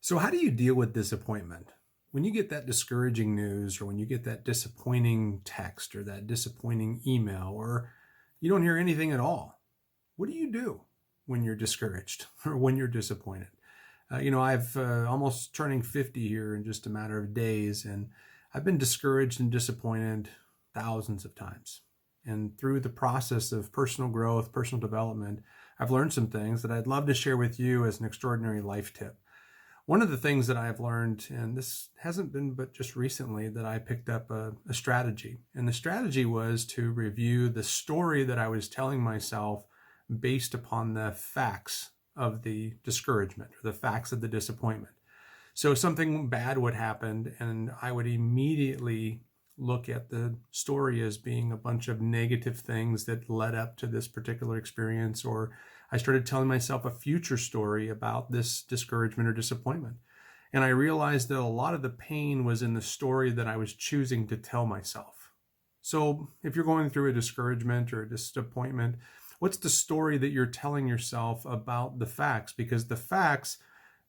So, how do you deal with disappointment? When you get that discouraging news, or when you get that disappointing text, or that disappointing email, or you don't hear anything at all, what do you do when you're discouraged or when you're disappointed? I've almost turning 50 here in just a matter of days, and I've been discouraged and disappointed thousands of times. And through the process of personal growth, personal development, I've learned some things that I'd love to share with you as an extraordinary life tip. One of the things that I've learned, and this hasn't been but just recently, that I picked up a strategy. And the strategy was to review the story that I was telling myself based upon the facts of the discouragement or the facts of the disappointment. So something bad would happen, and I would immediately look at the story as being a bunch of negative things that led up to this particular experience, or I started telling myself a future story about this discouragement or disappointment. And I realized that a lot of the pain was in the story that I was choosing to tell myself. So if you're going through a discouragement or a disappointment, what's the story that you're telling yourself about the facts? Because the facts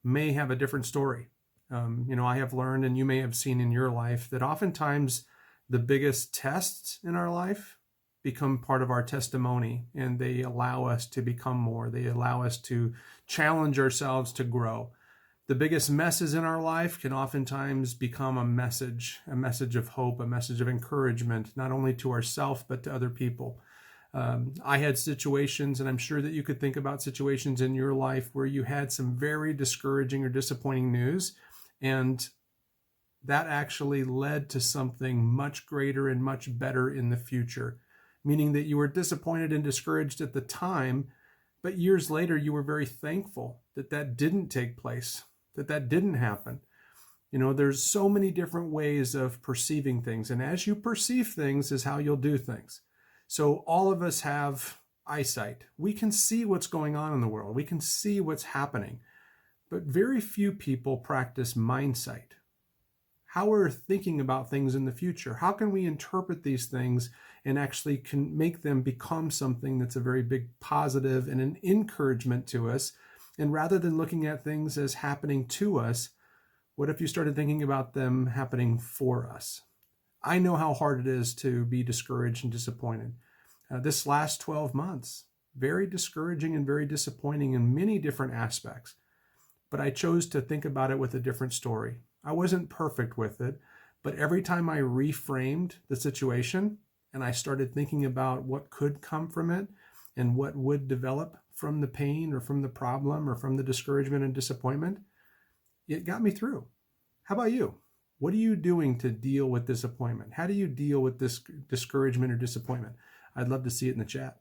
may have a different story. I have learned, and you may have seen in your life, that oftentimes the biggest tests in our life become part of our testimony, and they allow us to become more. They allow us to challenge ourselves to grow. The biggest messes in our life can oftentimes become a message of hope, a message of encouragement, not only to ourselves, but to other people. I had situations, and I'm sure that you could think about situations in your life where you had some very discouraging or disappointing news, and that actually led to something much greater and much better in the future, meaning that you were disappointed and discouraged at the time, but years later you were very thankful that that didn't take place, that that didn't happen. There's so many different ways of perceiving things, and as you perceive things is how you'll do things. So all of us have eyesight. We can see what's going on in the world. We can see what's happening, but very few people practice mindsight. How we're thinking about things in the future. How can we interpret these things and actually can make them become something that's a very big positive and an encouragement to us? And rather than looking at things as happening to us, what if you started thinking about them happening for us? I know how hard it is to be discouraged and disappointed. This last 12 months, very discouraging and very disappointing in many different aspects. But I chose to think about it with a different story. I wasn't perfect with it, but every time I reframed the situation and I started thinking about what could come from it and what would develop from the pain or from the problem or from the discouragement and disappointment, it got me through. How about you? What are you doing to deal with disappointment? How do you deal with this discouragement or disappointment? I'd love to see it in the chat.